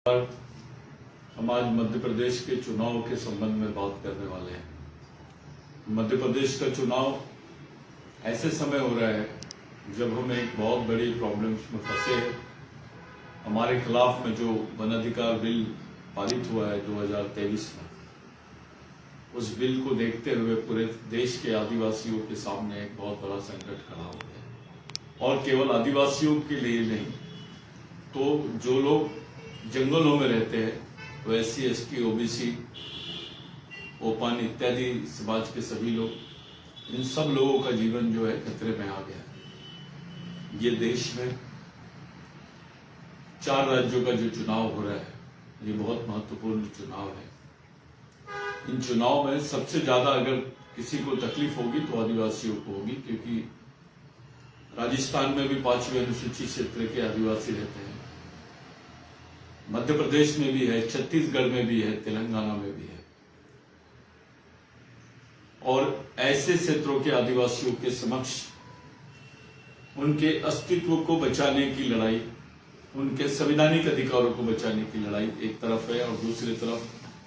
हम आज मध्य प्रदेश के चुनाव के संबंध में बात करने वाले हैं। मध्य प्रदेश का चुनाव ऐसे समय हो रहा है जब हम एक बहुत बड़ी प्रॉब्लम्स में फंसे हैं। हमारे खिलाफ में जो वन अधिकार बिल पारित हुआ है 2023 में, उस बिल को देखते हुए पूरे देश के आदिवासियों के सामने एक बहुत बड़ा संकट खड़ा हो गया। और केवल आदिवासियों के लिए नहीं, तो जो लोग जंगलों में रहते हैं, तो SC, ST, OBC, ओपन इत्यादि समाज के सभी लोग, इन सब लोगों का जीवन जो है खतरे में आ गया है। ये देश में 4 राज्यों का जो चुनाव हो रहा है, ये बहुत महत्वपूर्ण चुनाव है। इन चुनाव में सबसे ज्यादा अगर किसी को तकलीफ होगी तो आदिवासियों को होगी, क्योंकि राजस्थान में भी 5वीं अनुसूचित क्षेत्र के आदिवासी रहते हैं, मध्य प्रदेश में भी है, छत्तीसगढ़ में भी है, तेलंगाना में भी है। और ऐसे क्षेत्रों के आदिवासियों के समक्ष उनके अस्तित्व को बचाने की लड़ाई, उनके संवैधानिक अधिकारों को बचाने की लड़ाई एक तरफ है, और दूसरी तरफ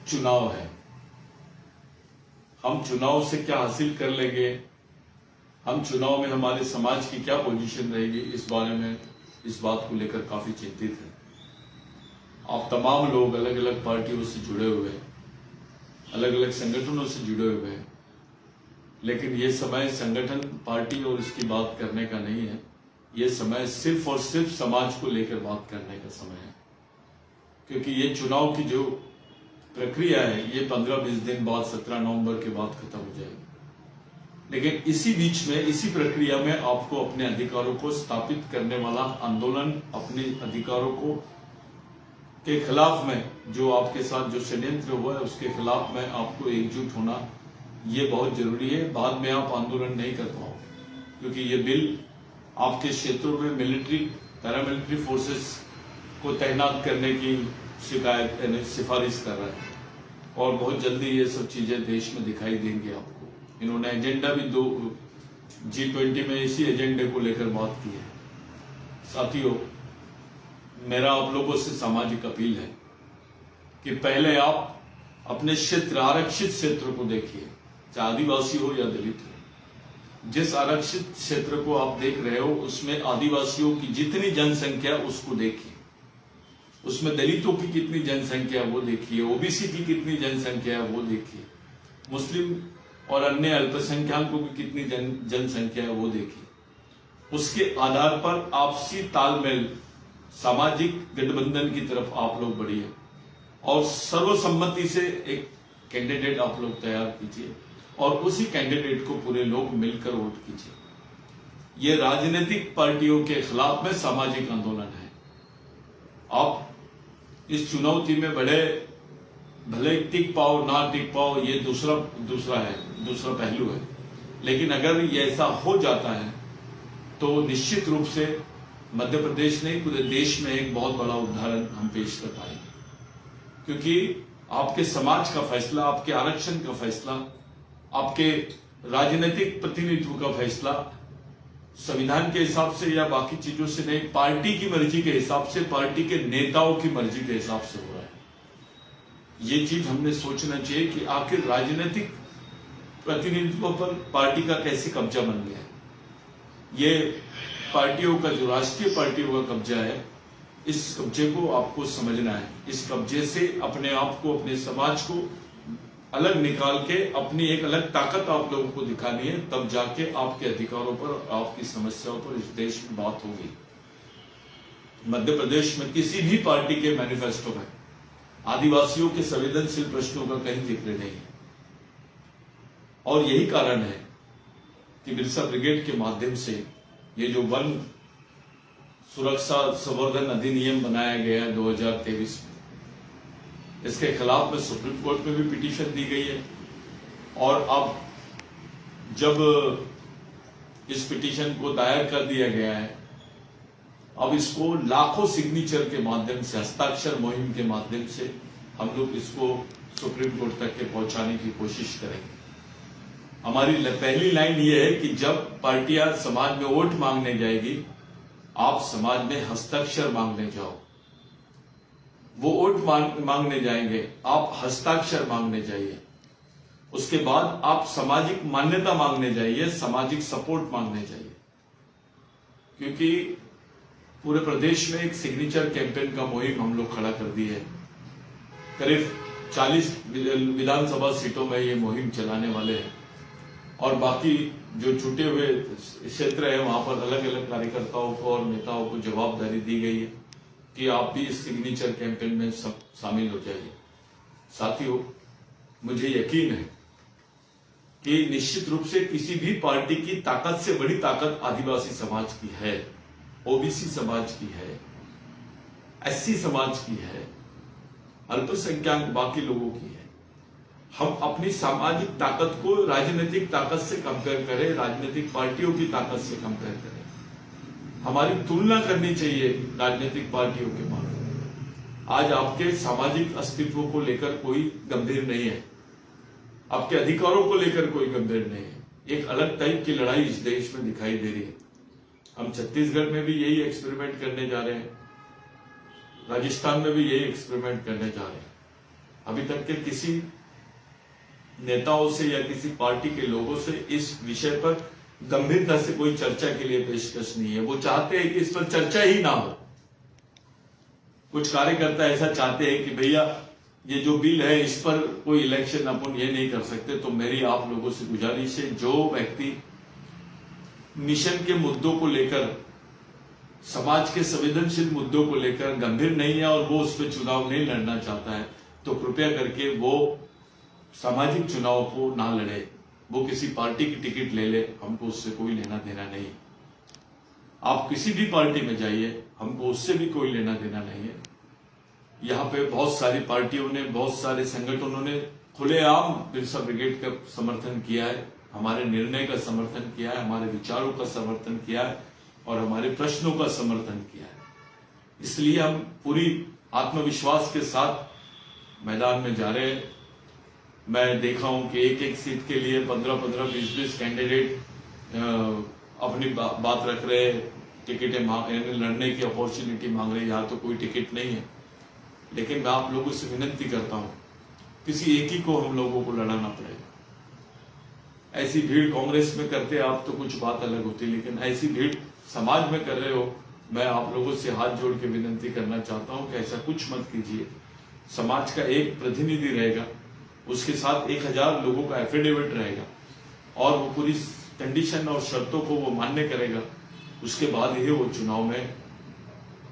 चुनाव है। हम चुनाव से क्या हासिल कर लेंगे, हम चुनाव में हमारे समाज की क्या पोजीशन रहेगी, इस बारे में, इस बात को लेकर काफी चिंतित है। आप तमाम लोग अलग अलग पार्टियों से जुड़े हुए हैं, अलग अलग संगठनों से जुड़े हुए हैं, लेकिन ये समय संगठन, पार्टी और इसकी बात करने का नहीं है। ये समय सिर्फ और सिर्फ समाज को लेकर बात करने का समय है, क्योंकि ये चुनाव की जो प्रक्रिया है, ये 15-20 दिन बाद 17 नवंबर के बाद खत्म हो जाएगी। लेकिन इसी बीच में, इसी प्रक्रिया में आपको अपने अधिकारों को स्थापित करने वाला आंदोलन, अपने अधिकारों को के खिलाफ में जो आपके साथ जो षड्यंत्र हुआ है, उसके खिलाफ में आपको एकजुट होना ये बहुत जरूरी है। बाद में आप आंदोलन नहीं कर पाओगे, क्योंकि ये बिल आपके क्षेत्रों में मिलिट्री, पैरामिलिट्री फोर्सेस को तैनात करने की सिफारिश कर रहा है, और बहुत जल्दी ये सब चीजें देश में दिखाई देंगी आपको। इन्होंने एजेंडा भी G20 में इसी एजेंडे को लेकर बात की है। साथियों, मेरा आप लोगों से सामाजिक अपील है कि पहले आप अपने क्षेत्र, आरक्षित क्षेत्र को देखिए, चाहे आदिवासी हो या दलित हो। जिस आरक्षित क्षेत्र को आप देख रहे हो, उसमें आदिवासियों की जितनी जनसंख्या उसको देखिए, उसमें दलितों की कितनी जनसंख्या वो देखिए, OBC की कितनी जनसंख्या है वो देखिए, मुस्लिम और अन्य अल्पसंख्यकों की कितनी जनसंख्या है वो देखिए। उसके आधार पर आपसी तालमेल, सामाजिक गठबंधन की तरफ आप लोग बढ़िए, और सर्वसम्मति से एक कैंडिडेट आप लोग तैयार कीजिए, और उसी कैंडिडेट को पूरे लोग मिलकर वोट कीजिए। ये राजनीतिक पार्टियों के खिलाफ में सामाजिक आंदोलन है। आप इस चुनौती में भले टिक पाओ ना टिक पाओ, ये दूसरा पहलू है। लेकिन अगर ये ऐसा हो जाता है तो निश्चित रूप से मध्य प्रदेश नहीं, पूरे देश में एक बहुत बड़ा उदाहरण हम पेश कर पाएंगे, क्योंकि आपके समाज का फैसला, आपके आरक्षण का फैसला, आपके राजनीतिक प्रतिनिधित्व का फैसला संविधान के हिसाब से या बाकी चीजों से नहीं, पार्टी की मर्जी के हिसाब से, पार्टी के नेताओं की मर्जी के हिसाब से हो रहा है। ये चीज हमने सोचना चाहिए कि आखिर राजनीतिक प्रतिनिधित्व पर पार्टी का कैसे कब्जा बन गया है। ये पार्टियों का, जो राष्ट्रीय पार्टियों का कब्जा है, इस कब्जे को आपको समझना है। इस कब्जे से अपने आप को, अपने समाज को अलग निकाल के अपनी एक अलग ताकत आप लोगों को दिखानी है, तब जाके आपके अधिकारों पर, आपकी समस्याओं पर इस देश में बात होगी। मध्य प्रदेश में किसी भी पार्टी के मैनिफेस्टो में आदिवासियों के संवेदनशील प्रश्नों का कहीं जिक्र नहीं है, और यही कारण है कि बिरसा ब्रिगेड के माध्यम से ये जो वन सुरक्षा संवर्धन अधिनियम बनाया गया है 2023 में, इसके खिलाफ में सुप्रीम कोर्ट में भी पिटीशन दी गई है। और अब जब इस पिटीशन को दायर कर दिया गया है, अब इसको लाखों सिग्नेचर के माध्यम से, हस्ताक्षर मुहिम के माध्यम से हम लोग इसको सुप्रीम कोर्ट तक के पहुंचाने की कोशिश करेंगे। हमारी पहली लाइन ये है कि जब पार्टियां समाज में वोट मांगने जाएगी, आप समाज में हस्ताक्षर मांगने जाओ। वो वोट मांगने जाएंगे, आप हस्ताक्षर मांगने जाइए। उसके बाद आप सामाजिक मान्यता मांगने जाइए, सामाजिक सपोर्ट मांगने जाइए। क्योंकि पूरे प्रदेश में एक सिग्नेचर कैंपेन का मुहिम हम लोग खड़ा कर दी है। करीब 40 विधानसभा सीटों में ये मुहिम चलाने वाले हैं और बाकी जो छूटे हुए क्षेत्र है वहां पर अलग अलग कार्यकर्ताओं को और नेताओं को जवाबदारी दी गई है कि आप भी इस सिग्नेचर कैंपेन में सब शामिल हो जाइए। साथियों, मुझे यकीन है कि निश्चित रूप से किसी भी पार्टी की ताकत से बड़ी ताकत आदिवासी समाज की है, ओबीसी समाज की है, एससी समाज की है, अल्पसंख्यक बाकी लोगों की है। हम अपनी सामाजिक ताकत को राजनीतिक ताकत से कंपेयर करें, राजनीतिक पार्टियों की ताकत से कंपेयर करें। हमारी तुलना करनी चाहिए राजनीतिक पार्टियों के माध्यम। आज आपके सामाजिक अस्तित्व को लेकर कोई गंभीर नहीं है, आपके अधिकारों को लेकर कोई गंभीर नहीं है। एक अलग टाइप की लड़ाई इस देश में दिखाई दे रही है। हम छत्तीसगढ़ में भी यही एक्सपेरिमेंट करने जा रहे हैं, राजस्थान में भी यही एक्सपेरिमेंट करने जा रहे हैं। अभी तक के किसी नेताओं से या किसी पार्टी के लोगों से इस विषय पर गंभीरता से कोई चर्चा के लिए पेशकश नहीं है। वो चाहते हैं कि इस पर चर्चा ही ना हो। कुछ कार्यकर्ता ऐसा चाहते हैं कि भैया ये जो बिल है इस पर कोई इलेक्शन अपन ये नहीं कर सकते। तो मेरी आप लोगों से गुजारिश है, जो व्यक्ति मिशन के मुद्दों को लेकर, समाज के संवेदनशील मुद्दों को लेकर गंभीर नहीं है और वो उस पर चुनाव नहीं लड़ना चाहता है, तो कृपया करके वो सामाजिक चुनाव को ना लड़े। वो किसी पार्टी की टिकट ले ले, हमको उससे कोई लेना देना नहीं। आप किसी भी पार्टी में जाइए, हमको उससे भी कोई लेना देना नहीं है। यहाँ पे बहुत सारी पार्टियों ने, बहुत सारे संगठनों ने खुलेआम बिरसा ब्रिगेड का समर्थन किया है, हमारे निर्णय का समर्थन किया है, हमारे विचारों का समर्थन किया है और हमारे प्रश्नों का समर्थन किया है। इसलिए हम पूरी आत्मविश्वास के साथ मैदान में जा रहे हैं। मैं देखा हूं कि एक एक सीट के लिए 15-15, 20-20 कैंडिडेट अपनी बात रख रहे हैं, टिकटें लड़ने की अपॉर्चुनिटी मांग रहे हैं। यहाँ तो कोई टिकट नहीं है, लेकिन मैं आप लोगों से विनती करता हूं, किसी एक ही को हम लोगों को लड़ाना पड़ेगा। ऐसी भीड़ कांग्रेस में करते आप तो कुछ बात अलग होती, लेकिन ऐसी भीड़ समाज में कर रहे हो। मैं आप लोगों से हाथ जोड़ के विनती करना चाहता हूं कि ऐसा कुछ मत कीजिए। समाज का एक प्रतिनिधि रहेगा, उसके साथ 1000 लोगों का एफिडेविट रहेगा और वो पूरी कंडीशन और शर्तों को वो मान्य करेगा। उसके बाद ही वो चुनाव में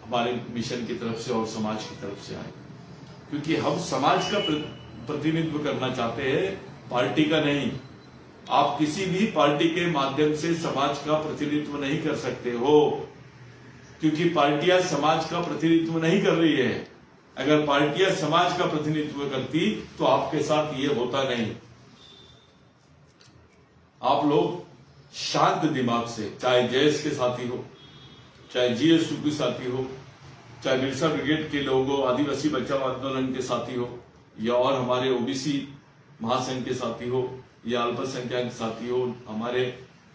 हमारे मिशन की तरफ से और समाज की तरफ से आए, क्योंकि हम समाज का प्रतिनिधित्व करना चाहते हैं, पार्टी का नहीं। आप किसी भी पार्टी के माध्यम से समाज का प्रतिनिधित्व नहीं कर सकते हो, क्योंकि पार्टियां समाज का प्रतिनिधित्व नहीं कर रही है। अगर पार्टियां समाज का प्रतिनिधित्व करती तो आपके साथ ये होता नहीं। आप लोग शांत दिमाग से, चाहे जेएस के साथी हो, चाहे जीएसयू के साथी हो, चाहे बिरसा ब्रिगेड के लोग हो, आदिवासी बचाओ आंदोलन के साथी हो, या और हमारे ओबीसी महासंघ के साथी हो, या अल्पसंख्यक साथी हो, हमारे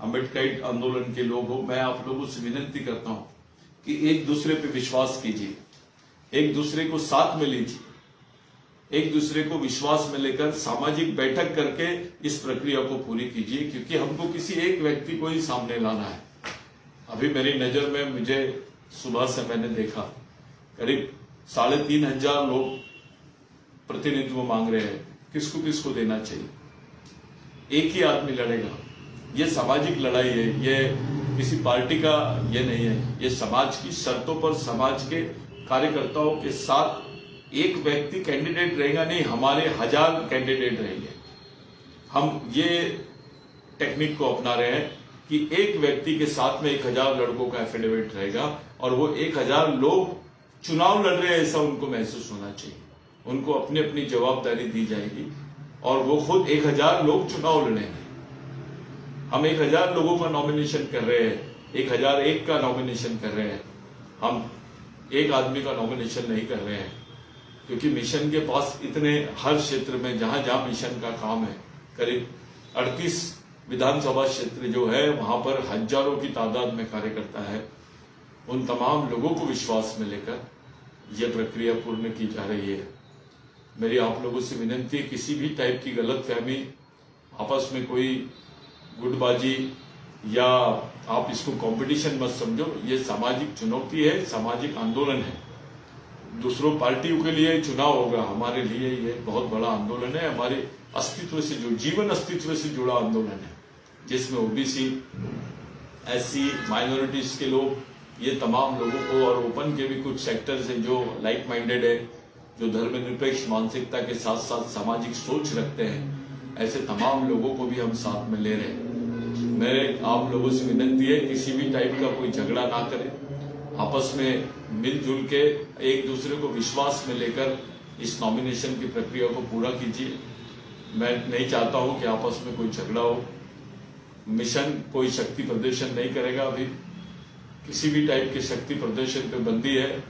अम्बेडकर आंदोलन के लोग हो, मैं आप लोगों से विनती करता हूं कि एक दूसरे पे विश्वास कीजिए, एक दूसरे को साथ में लीजिए, एक दूसरे को विश्वास में लेकर सामाजिक बैठक करके इस प्रक्रिया को पूरी कीजिए, क्योंकि हमको किसी एक व्यक्ति को ही सामने लाना है। अभी मेरी नजर में, मुझे सुबह से मैंने देखा करीब 3500 लोग प्रतिनिधित्व मांग रहे हैं। किसको किसको देना चाहिए? एक ही आदमी लड़ेगा। ये सामाजिक लड़ाई है, ये किसी पार्टी का ये नहीं है। ये समाज की शर्तों पर समाज के कार्यकर्ताओं के साथ एक व्यक्ति कैंडिडेट रहेगा नहीं, हमारे 1000 कैंडिडेट रहेंगे। हम ये टेक्निक को अपना रहे हैं कि एक व्यक्ति के साथ में 1000 लड़कों का एफिडेविट रहेगा और वो 1000 लोग चुनाव लड़ रहे हैं ऐसा उनको महसूस होना चाहिए। उनको अपनी अपनी जवाबदारी दी जाएगी और वो खुद 1000 लोग चुनाव लड़ेंगे। हम 1000 लोगों का नॉमिनेशन कर रहे हैं, 1001 का नॉमिनेशन कर रहे हैं। हम एक आदमी का नॉमिनेशन नहीं कर रहे हैं, क्योंकि मिशन के पास इतने हर क्षेत्र में जहां जहां मिशन का काम है, करीब 38 विधानसभा क्षेत्र जो है वहां पर हजारों की तादाद में कार्यकर्ता है। उन तमाम लोगों को विश्वास में लेकर ये प्रक्रिया पूर्ण की जा रही है। मेरी आप लोगों से विनती है, किसी भी टाइप की गलतफहमी, आपस में कोई गुटबाजी या आप इसको कंपटीशन मत समझो। ये सामाजिक चुनौती है, सामाजिक आंदोलन है। दूसरों पार्टियों के लिए चुनाव होगा, हमारे लिए ये बहुत बड़ा आंदोलन है, हमारे अस्तित्व से जो जीवन अस्तित्व से जुड़ा आंदोलन है, जिसमें ओबीसी, एससी, माइनॉरिटीज के लोग, ये तमाम लोगों को, और ओपन के भी कुछ सेक्टर्स हैं जो लाइक माइंडेड है, जो धर्मनिरपेक्ष मानसिकता के साथ साथ सामाजिक सोच रखते हैं, ऐसे तमाम लोगों को भी हम साथ में ले रहे हैं। मेरे आप लोगों से विनती है, किसी भी टाइप का कोई झगड़ा ना करें, आपस में मिलजुल के एक दूसरे को विश्वास में लेकर इस नॉमिनेशन की प्रक्रिया को पूरा कीजिए। मैं नहीं चाहता हूं कि आपस में कोई झगड़ा हो। मिशन कोई शक्ति प्रदर्शन नहीं करेगा, अभी किसी भी टाइप के शक्ति प्रदर्शन पे बंदी है।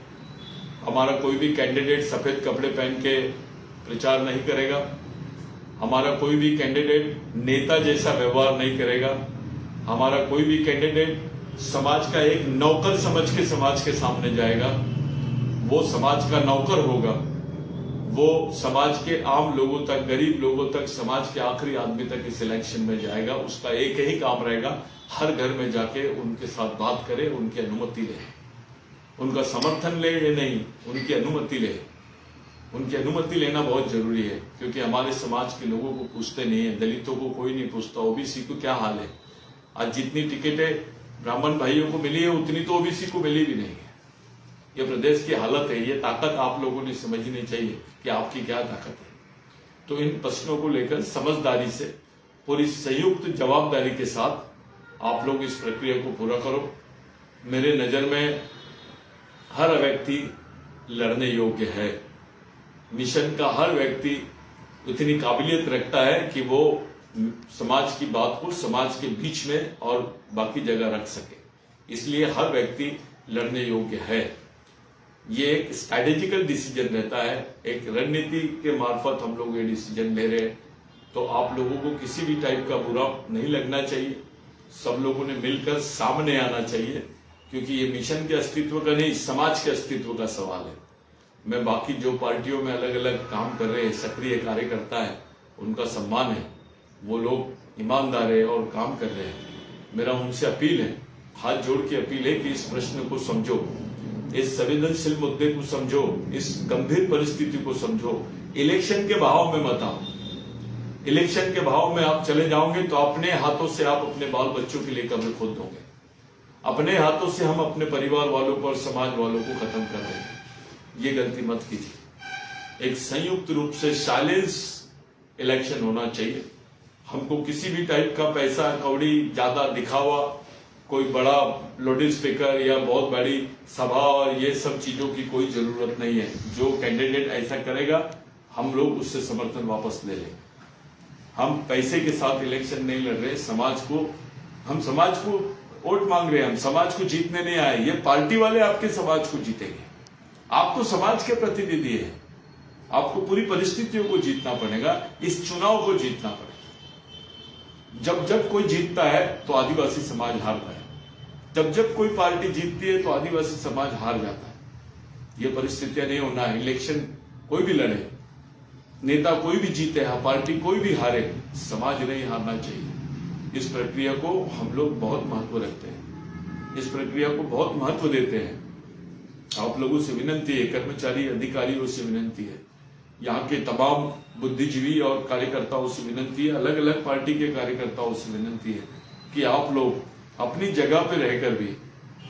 हमारा कोई भी कैंडिडेट सफेद कपड़े पहन के प्रचार नहीं करेगा, हमारा कोई भी कैंडिडेट नेता जैसा व्यवहार नहीं करेगा, हमारा कोई भी कैंडिडेट समाज का एक नौकर समझ के समाज के सामने जाएगा। वो समाज का नौकर होगा, वो समाज के आम लोगों तक, गरीब लोगों तक, समाज के आखिरी आदमी तक इस इलेक्शन में जाएगा। उसका एक ही काम रहेगा, हर घर में जाके उनके साथ बात करे, उनकी अनुमति ले, उनका समर्थन ले या नहीं, उनकी अनुमति ले। उनकी अनुमति लेना बहुत जरूरी है, क्योंकि हमारे समाज के लोगों को पूछते नहीं है, दलितों को कोई नहीं पूछता, ओबीसी को क्या हाल है। आज जितनी टिकटें ब्राह्मण भाइयों को मिली है, उतनी तो ओबीसी को मिली भी नहीं है। ये प्रदेश की हालत है, ये ताकत आप लोगों ने समझनी चाहिए कि आपकी क्या ताकत है। तो इन प्रश्नों को लेकर समझदारी से, पूरी संयुक्त जवाबदारी के साथ आप लोग इस प्रक्रिया को पूरा करो। मेरे नजर में हर व्यक्ति लड़ने योग्य है। मिशन का हर व्यक्ति इतनी काबिलियत रखता है कि वो समाज की बात को समाज के बीच में और बाकी जगह रख सके, इसलिए हर व्यक्ति लड़ने योग्य है। ये एक स्ट्रैटेजिकल डिसीजन रहता है, एक रणनीति के मार्फत हम लोग ये डिसीजन ले रहे हैं। तो आप लोगों को किसी भी टाइप का बुरा नहीं लगना चाहिए, सब लोगों ने मिलकर सामने आना चाहिए, क्योंकि ये मिशन के अस्तित्व का नहीं, समाज के अस्तित्व का सवाल है। मैं बाकी जो पार्टियों में अलग अलग काम कर रहे हैं, सक्रिय कार्यकर्ता है, उनका सम्मान है, वो लोग ईमानदार है और काम कर रहे हैं। मेरा उनसे अपील है, हाथ जोड़ के अपील है कि इस प्रश्न को समझो, इस संवेदनशील मुद्दे को समझो, इस गंभीर परिस्थिति को समझो। इलेक्शन के भाव में मत आओ। इलेक्शन के भाव में आप चले जाओगे तो अपने हाथों से आप अपने बाल बच्चों के लिए कब्र खोद दोगे। अपने हाथों से हम अपने परिवार वालों को और समाज वालों को खत्म कर देंगे। ये गलती मत कीजिए। एक संयुक्त रूप से साइलेंस इलेक्शन होना चाहिए। हमको किसी भी टाइप का पैसा कौड़ी, ज्यादा दिखावा, कोई बड़ा लाउड स्पीकर या बहुत बड़ी सभा और ये सब चीजों की कोई जरूरत नहीं है। जो कैंडिडेट ऐसा करेगा हम लोग उससे समर्थन वापस ले लेंगे। हम पैसे के साथ इलेक्शन नहीं लड़ रहे, हम समाज को वोट मांग रहे हैं, हम समाज को जीतने नहीं आए। ये पार्टी वाले आपके समाज को जीतेंगे। आप तो समाज के प्रतिनिधि हैं, आपको पूरी परिस्थितियों को जीतना पड़ेगा, इस चुनाव को जीतना पड़ेगा। जब कोई जीतता है तो आदिवासी समाज हारता है, जब कोई पार्टी जीतती है तो आदिवासी समाज हार जाता है। ये परिस्थितियां नहीं होना है। इलेक्शन कोई भी लड़े, नेता कोई भी जीते, पार्टी कोई भी हारे, समाज नहीं हारना चाहिए। इस प्रक्रिया को हम लोग बहुत महत्व रखते हैं, इस प्रक्रिया को बहुत महत्व देते हैं। आप लोगों से विनती है, कर्मचारी अधिकारियों से विनती है, यहाँ के तमाम बुद्धिजीवी और कार्यकर्ताओं से विनती है, अलग अलग पार्टी के कार्यकर्ताओं से विनती है कि आप लोग अपनी जगह पे रहकर भी,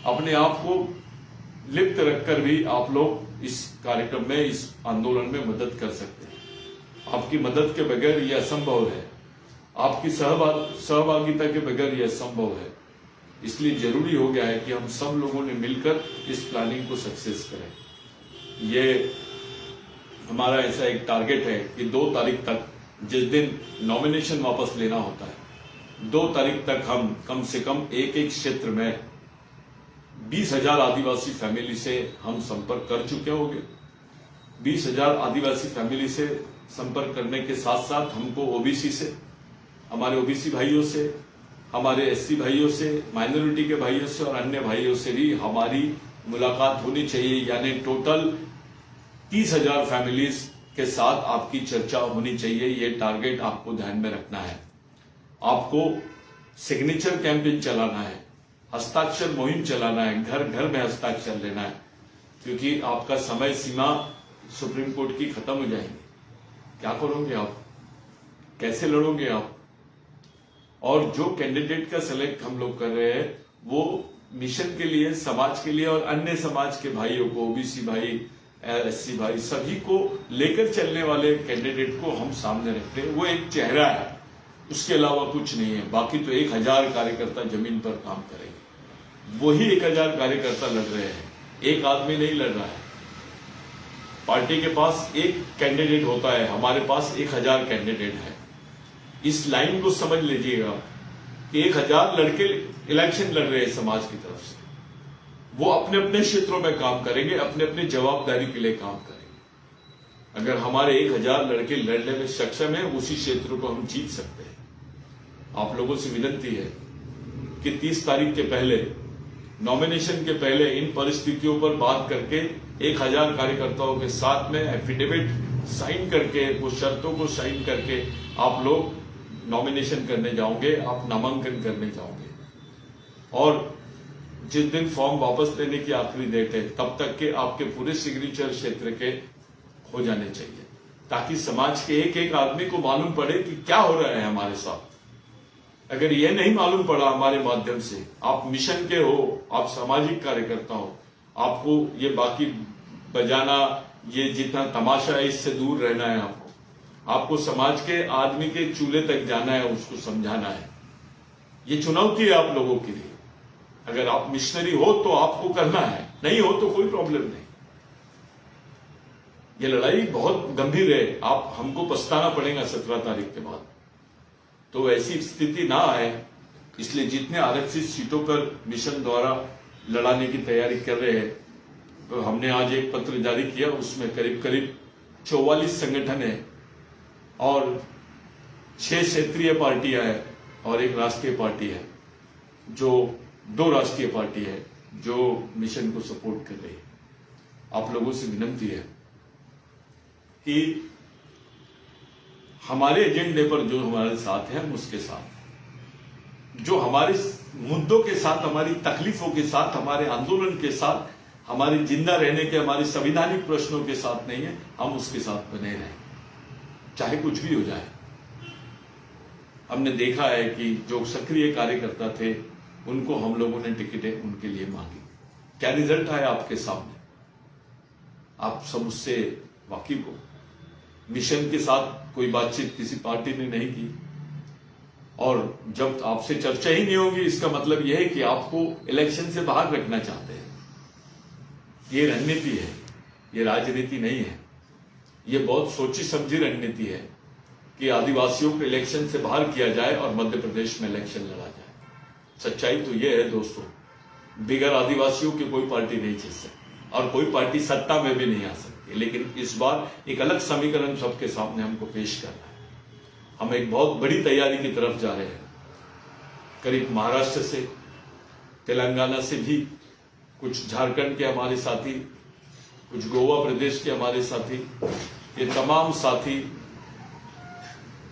अपने आप को लिप्त रखकर भी आप लोग इस कार्यक्रम में, इस आंदोलन में मदद कर सकते हैं। आपकी मदद के बगैर यह असंभव है, आपकी सहभागिता के बगैर यह असंभव है। इसलिए जरूरी हो गया है कि हम सब लोगों ने मिलकर इस प्लानिंग को सक्सेस करें। ये हमारा ऐसा एक टारगेट है कि 2 तारीख तक, जिस दिन नॉमिनेशन वापस लेना होता है, 2 तारीख तक हम कम से कम एक क्षेत्र में 20,000 आदिवासी फैमिली से हम संपर्क कर चुके होंगे। 20,000 आदिवासी फैमिली से संपर्क करने के साथ साथ हमको ओबीसी से, हमारे ओबीसी भाइयों से, हमारे एससी भाइयों से, माइनॉरिटी के भाइयों से और अन्य भाइयों से भी हमारी मुलाकात होनी चाहिए। यानी टोटल 30,000 फैमिलीज के साथ आपकी चर्चा होनी चाहिए। ये टारगेट आपको ध्यान में रखना है। आपको सिग्नेचर कैंपेन चलाना है, हस्ताक्षर मुहिम चलाना है, घर घर में हस्ताक्षर लेना है, क्योंकि आपका समय सीमा सुप्रीम कोर्ट की खत्म हो जाएगी। क्या करोगे आप? कैसे लड़ोगे आप? और जो कैंडिडेट का सिलेक्ट हम लोग कर रहे हैं वो मिशन के लिए, समाज के लिए और अन्य समाज के भाइयों को, ओबीसी भाई, एससी भाई, सभी को लेकर चलने वाले कैंडिडेट को हम सामने रखते हैं। वो एक चेहरा है, उसके अलावा कुछ नहीं है। बाकी तो 1000 कार्यकर्ता जमीन पर काम करेंगे। वही 1000 कार्यकर्ता लड़ रहे हैं, एक आदमी नहीं लड़ रहा है। पार्टी के पास एक कैंडिडेट होता है, हमारे पास 1000 कैंडिडेट है। इस लाइन को समझ लीजिएगा कि 1000 लड़के इलेक्शन लड़ रहे हैं समाज की तरफ से। वो अपने अपने क्षेत्रों में काम करेंगे, अपने अपने जवाबदारी के लिए काम करेंगे। अगर हमारे 1000 लड़के लड़ने में सक्षम है, उसी क्षेत्र को हम जीत सकते हैं। आप लोगों से विनती है कि 30 तारीख के पहले, नॉमिनेशन के पहले इन परिस्थितियों पर बात करके 1000 कार्यकर्ताओं के साथ में एफिडेविट साइन करके, वो शर्तों को साइन करके आप लोग नॉमिनेशन करने जाओगे, आप नामांकन करने जाओगे। और जिस दिन फॉर्म वापस लेने की आखिरी डेट है, तब तक के आपके पूरे सिग्नेचर क्षेत्र के हो जाने चाहिए, ताकि समाज के एक एक आदमी को मालूम पड़े कि क्या हो रहा है हमारे साथ। अगर ये नहीं मालूम पड़ा हमारे माध्यम से, आप मिशन के हो, आप सामाजिक कार्यकर्ता हो, आपको ये बाकी बजाना, ये जितना तमाशा है, इससे दूर रहना है। आपको समाज के आदमी के चूल्हे तक जाना है, उसको समझाना है। ये चुनौती है आप लोगों के लिए। अगर आप मिशनरी हो तो आपको करना है, नहीं हो तो कोई प्रॉब्लम नहीं। ये लड़ाई बहुत गंभीर है, आप हमको पछताना पड़ेगा 17 तारीख के बाद। तो ऐसी स्थिति ना आए, इसलिए जितने आरक्षित सीटों पर मिशन द्वारा लड़ाने की तैयारी कर रहे हैं, तो हमने आज एक पत्र जारी किया, उसमें करीब करीब 44 संगठन है और 6 क्षेत्रीय पार्टियां हैं और एक राष्ट्रीय पार्टी है, जो 2 राष्ट्रीय पार्टी है जो मिशन को सपोर्ट कर रही है। आप लोगों से विनती है कि हमारे एजेंडे पर जो हमारे साथ है, हम उसके साथ, जो हमारे मुद्दों के साथ, हमारी तकलीफों के साथ, हमारे आंदोलन के साथ, हमारे जिंदा रहने के, हमारे संवैधानिक प्रश्नों के साथ नहीं है, हम उसके साथ बने रहें, चाहे कुछ भी हो जाए। हमने देखा है कि जो सक्रिय कार्यकर्ता थे, उनको हम लोगों ने टिकटें उनके लिए मांगी। क्या रिजल्ट आया आपके सामने? आप सब उससे वाकिफ हो। मिशन के साथ कोई बातचीत किसी पार्टी ने नहीं की, और जब आपसे चर्चा ही नहीं होगी, इसका मतलब यह है कि आपको इलेक्शन से बाहर रखना चाहते हैं। ये रणनीति है, ये राजनीति नहीं है। ये बहुत सोची समझी रणनीति है कि आदिवासियों को इलेक्शन से बाहर किया जाए और मध्य प्रदेश में इलेक्शन लड़ा जाए। सच्चाई तो यह है दोस्तों, बिगर आदिवासियों की कोई पार्टी नहीं जीत सकती और कोई पार्टी सत्ता में भी नहीं आ सकती। लेकिन इस बार एक अलग समीकरण सबके सामने हमको पेश करना है। हम एक बहुत बड़ी तैयारी की तरफ जा रहे हैं। करीब महाराष्ट्र से, तेलंगाना से भी, कुछ झारखंड के हमारे साथी, कुछ गोवा प्रदेश के हमारे साथी, ये तमाम साथी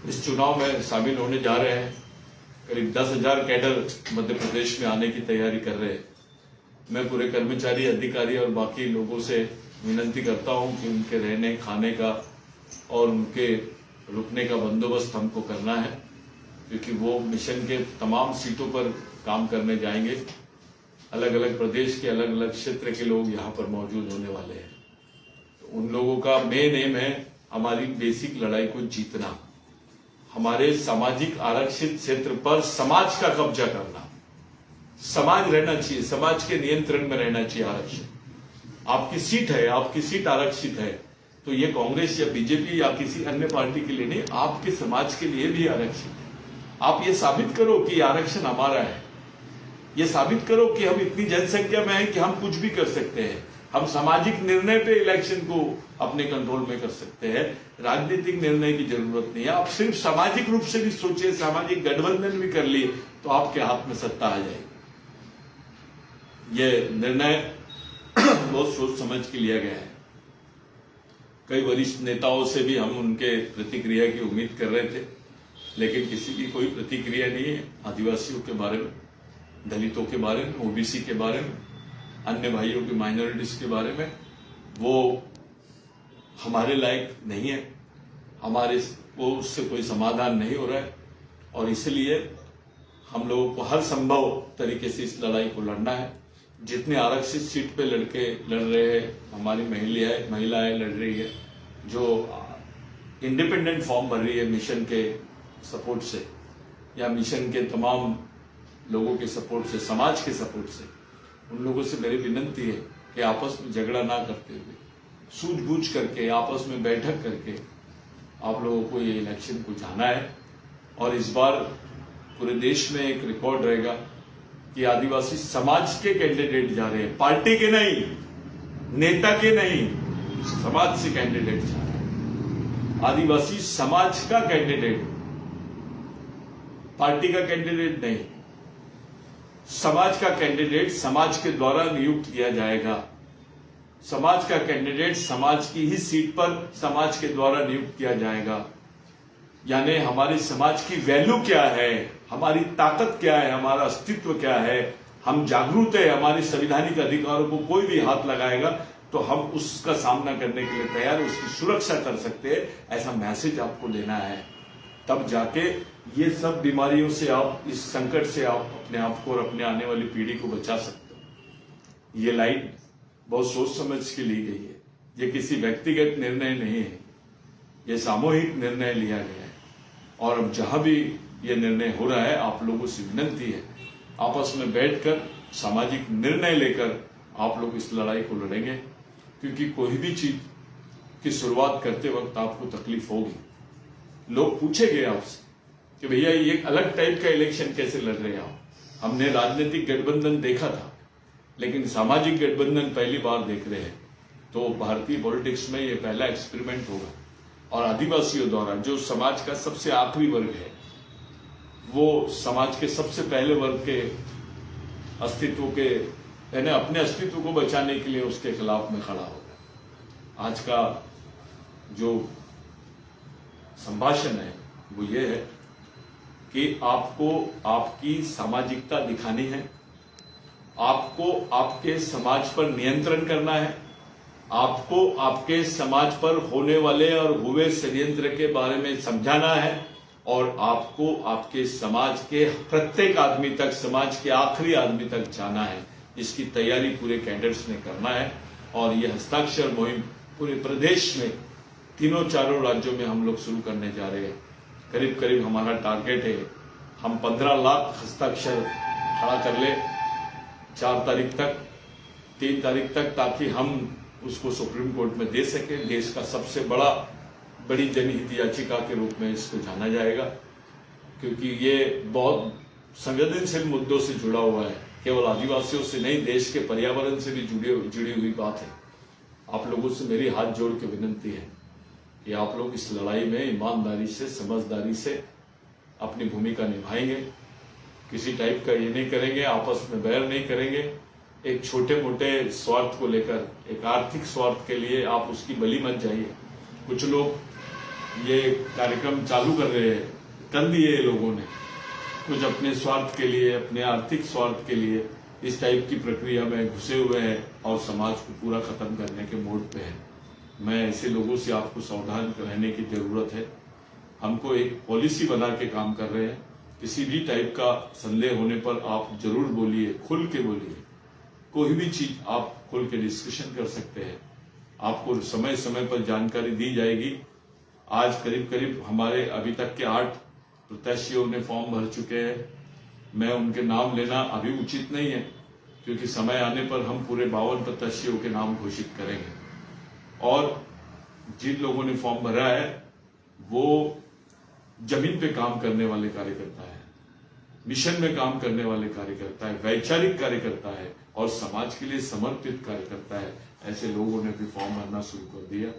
इस चुनाव में शामिल होने जा रहे हैं। करीब 10,000 कैडर मध्य प्रदेश में आने की तैयारी कर रहे हैं। मैं पूरे कर्मचारी, अधिकारी और बाकी लोगों से विनती करता हूं कि उनके रहने, खाने का और उनके रुकने का बंदोबस्त हमको करना है, क्योंकि वो मिशन के तमाम सीटों पर काम करने जाएंगे। अलग अलग प्रदेश के अलग अलग क्षेत्र के लोग यहाँ पर मौजूद होने वाले हैं। तो उन लोगों का मेन एम है हमारी बेसिक लड़ाई को जीतना, हमारे सामाजिक आरक्षित क्षेत्र पर समाज का कब्जा करना। समाज रहना चाहिए, समाज के नियंत्रण में रहना चाहिए आरक्षण। आपकी सीट है, आपकी सीट आरक्षित है, तो ये कांग्रेस या बीजेपी या किसी अन्य पार्टी के लिए नहीं, आपके समाज के लिए भी आरक्षित है। आप ये साबित करो कि आरक्षण हमारा है, ये साबित करो कि हम इतनी जनसंख्या में हैं कि हम कुछ भी कर सकते हैं। हम सामाजिक निर्णय पे इलेक्शन को अपने कंट्रोल में कर सकते हैं, राजनीतिक निर्णय की जरूरत नहीं है। आप सिर्फ सामाजिक रूप से भी सोचिए, सामाजिक गठबंधन भी कर लिए तो आपके हाथ में सत्ता आ जाएगी। यह निर्णय बहुत सोच समझ के लिया गया है। कई वरिष्ठ नेताओं से भी हम उनके प्रतिक्रिया की उम्मीद कर रहे थे, लेकिन किसी की कोई प्रतिक्रिया नहीं है। आदिवासियों के बारे में, दलितों के बारे में, ओबीसी के बारे में, अन्य भाइयों की माइनॉरिटीज के बारे में वो हमारे लायक नहीं है। हमारे को उससे कोई समाधान नहीं हो रहा है और इसलिए हम लोगों को हर संभव तरीके से इस लड़ाई को लड़ना है। जितने आरक्षित सीट पे लड़के लड़ रहे हैं, हमारी महिलाएं लड़ रही है, जो इंडिपेंडेंट फॉर्म भर रही है मिशन के सपोर्ट से या मिशन के तमाम लोगों के सपोर्ट से, समाज के सपोर्ट से, उन लोगों से मेरी विनती है कि आपस में झगड़ा ना करते हुए सूझबूझ करके आपस में बैठक करके आप लोगों को ये इलेक्शन को जाना है। और इस बार पूरे देश में एक रिकॉर्ड रहेगा कि आदिवासी समाज के कैंडिडेट जा रहे हैं, पार्टी के नहीं, नेता के नहीं, समाज से कैंडिडेट जा रहे हैं। आदिवासी समाज का कैंडिडेट, पार्टी का कैंडिडेट नहीं, समाज का कैंडिडेट समाज के द्वारा नियुक्त किया जाएगा। समाज का कैंडिडेट समाज की ही सीट पर समाज के द्वारा नियुक्त किया जाएगा। यानी हमारे समाज की वैल्यू क्या है, हमारी ताकत क्या है, हमारा अस्तित्व क्या है, हम जागरूक है, हमारे संवैधानिक अधिकारों को कोई भी हाथ लगाएगा तो हम उसका सामना करने के लिए तैयार, उसकी सुरक्षा कर सकते हैं, ऐसा मैसेज आपको देना है। तब जाके ये सब बीमारियों से आप, इस संकट से आप अपने आप को और अपने आने वाली पीढ़ी को बचा सकते हो। ये लाइन बहुत सोच समझ के ली गई है। ये किसी व्यक्तिगत निर्णय नहीं है, ये सामूहिक निर्णय लिया गया है। और अब जहां भी ये निर्णय हो रहा है, आप लोगों से विनती है, आपस में बैठकर सामाजिक निर्णय लेकर आप लोग इस लड़ाई को लड़ेंगे। क्योंकि कोई भी चीज की शुरुआत करते वक्त आपको तकलीफ होगी। लोग पूछेंगे आपसे कि भैया ये एक अलग टाइप का इलेक्शन कैसे लड़ रहे हो। हमने राजनीतिक गठबंधन देखा था, लेकिन सामाजिक गठबंधन पहली बार देख रहे हैं। तो भारतीय पॉलिटिक्स में ये पहला एक्सपेरिमेंट होगा। और आदिवासियों द्वारा, जो समाज का सबसे आखिरी वर्ग है, वो समाज के सबसे पहले वर्ग के अस्तित्व के, यानी अपने अस्तित्व को बचाने के लिए उसके खिलाफ में खड़ा होगा। आज का जो संभाषण है वो ये है कि आपको आपकी सामाजिकता दिखानी है, आपको आपके समाज पर नियंत्रण करना है, आपको आपके समाज पर होने वाले और हुए षड्यंत्र के बारे में समझाना है, और आपको आपके समाज के प्रत्येक आदमी तक, समाज के आखिरी आदमी तक जाना है। इसकी तैयारी पूरे कैडर्स ने करना है। और ये हस्ताक्षर मुहिम पूरे प्रदेश में, तीनों चारों राज्यों में हम लोग शुरू करने जा रहे हैं। करीब करीब हमारा टारगेट है, हम 15 लाख हस्ताक्षर खड़ा कर ले 4 तारीख तक, 3 तारीख तक, ताकि हम उसको सुप्रीम कोर्ट में दे सके। देश का सबसे बड़ी जनहित याचिका के रूप में इसको जाना जाएगा, क्योंकि ये बहुत संवेदनशील मुद्दों से जुड़ा हुआ है। केवल आदिवासियों से नहीं, देश के पर्यावरण से भी जुड़ी हुई बात है। आप लोगों से मेरी हाथ जोड़ के विनती है कि आप लोग इस लड़ाई में ईमानदारी से, समझदारी से अपनी भूमिका निभाएंगे। किसी टाइप का ये नहीं करेंगे, आपस में बैर नहीं करेंगे। एक छोटे मोटे स्वार्थ को लेकर, एक आर्थिक स्वार्थ के लिए आप उसकी बलि मत जाइए। कुछ लोग ये कार्यक्रम चालू कर दिए लोगों ने, कुछ अपने स्वार्थ के लिए, अपने आर्थिक स्वार्थ के लिए इस टाइप की प्रक्रिया में घुसे हुए हैं और समाज को पूरा खत्म करने के मोड पे है। मैं ऐसे लोगों से आपको सावधान रहने की जरूरत है। हमको एक पॉलिसी बना के काम कर रहे हैं। किसी भी टाइप का संदेह होने पर आप जरूर बोलिए, खुल के बोलिए। कोई भी चीज आप खुल के डिस्कशन कर सकते हैं। आपको समय समय पर जानकारी दी जाएगी। आज करीब करीब हमारे अभी तक के 8 प्रत्याशियों ने फॉर्म भर चुके हैं। मैं उनके नाम लेना अभी उचित नहीं है, क्योंकि समय आने पर हम पूरे 52 प्रत्याशियों के नाम घोषित करेंगे। और जिन लोगों ने फॉर्म भरा है वो जमीन पे काम करने वाले कार्यकर्ता है, मिशन में काम करने वाले कार्यकर्ता है, वैचारिक कार्यकर्ता है और समाज के लिए समर्पित कार्यकर्ता है। ऐसे लोगों ने भी फॉर्म भरना शुरू कर दिया।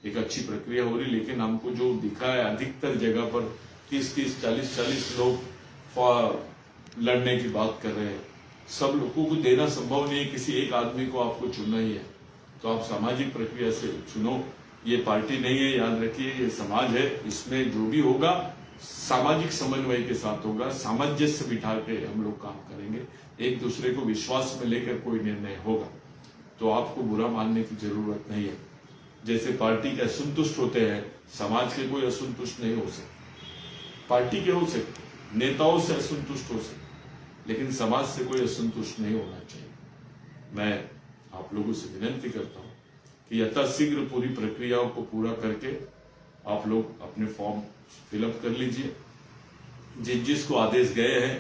एक अच्छी प्रक्रिया हो रही, लेकिन हमको जो दिखा है अधिकतर जगह पर 30-30, 40-40 लोग लड़ने की बात कर रहे हैं। सब लोगों को देना संभव नहीं है, किसी एक आदमी को आपको चुनना ही है। तो आप सामाजिक प्रक्रिया से चुनो ये पार्टी नहीं है, याद रखिए, ये समाज है। इसमें जो भी होगा सामाजिक समन्वय के साथ होगा, सामंजस्य बिठा के हम लोग काम करेंगे, एक दूसरे को विश्वास में लेकर कोई निर्णय होगा। तो आपको बुरा मानने की जरूरत नहीं है। जैसे पार्टी के असंतुष्ट होते हैं, समाज के कोई असंतुष्ट नहीं हो सकते। पार्टी के हो सकते, नेताओं से असंतुष्ट हो सकते, लेकिन समाज से कोई असंतुष्ट नहीं होना चाहिए। मैं आप लोगों से विनती करता हूं कि यथाशीघ्र पूरी प्रक्रियाओं को पूरा करके आप लोग अपने फॉर्म फिलअप कर लीजिए। जिसको आदेश गए हैं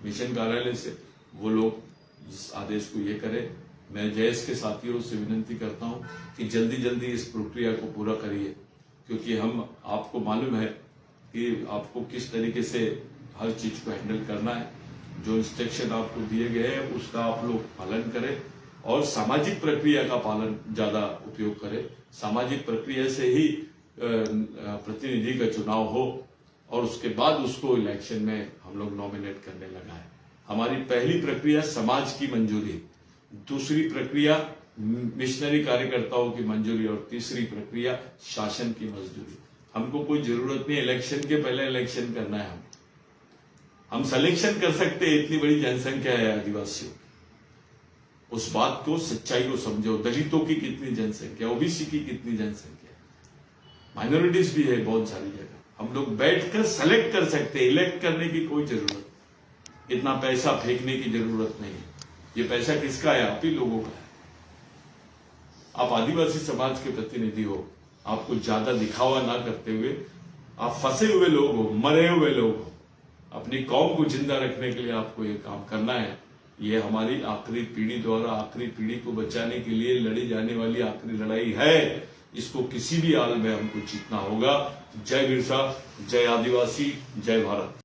मिशन कार्यालय से, वो लोग इस आदेश को ये करें। मैं जयेश के साथियों से विनती करता हूं कि जल्दी जल्दी इस प्रक्रिया को पूरा करिए, क्योंकि हम आपको मालूम है कि आपको किस तरीके से हर चीज को हैंडल करना है। जो इंस्ट्रक्शन आपको दिए गए हैं उसका आप लोग पालन करें और सामाजिक प्रक्रिया का पालन ज्यादा उपयोग करें। सामाजिक प्रक्रिया से ही प्रतिनिधि का चुनाव हो और उसके बाद उसको इलेक्शन में हम लोग नॉमिनेट करने लगा है। हमारी पहली प्रक्रिया समाज की मंजूरी, दूसरी प्रक्रिया मिशनरी कार्यकर्ताओं की मंजूरी और तीसरी प्रक्रिया शासन की मंजूरी। हमको कोई जरूरत नहीं इलेक्शन के पहले इलेक्शन करना है। हम सिलेक्शन कर सकते हैं, इतनी बड़ी जनसंख्या है आदिवासियों की। उस बात को, सच्चाई को समझो। दलितों की कितनी जनसंख्या, ओबीसी की कितनी जनसंख्या, माइनॉरिटीज भी है बहुत सारी जगह। हम लोग बैठकर सेलेक्ट कर सकते हैं, इलेक्ट करने की कोई जरूरत, इतना पैसा फेंकने की जरूरत नहीं है। ये पैसा किसका है? आप ही लोगों का है। आप आदिवासी समाज के प्रतिनिधि हो, आपको ज्यादा दिखावा ना करते हुए, आप फंसे हुए लोग हो, मरे हुए लोग हो, अपनी कौम को जिंदा रखने के लिए आपको ये काम करना है। ये हमारी आखिरी पीढ़ी द्वारा आखिरी पीढ़ी को बचाने के लिए लड़ी जाने वाली आखिरी लड़ाई है। इसको किसी भी हाल में हमको जीतना होगा। जय बिरसा, जय आदिवासी, जय भारत।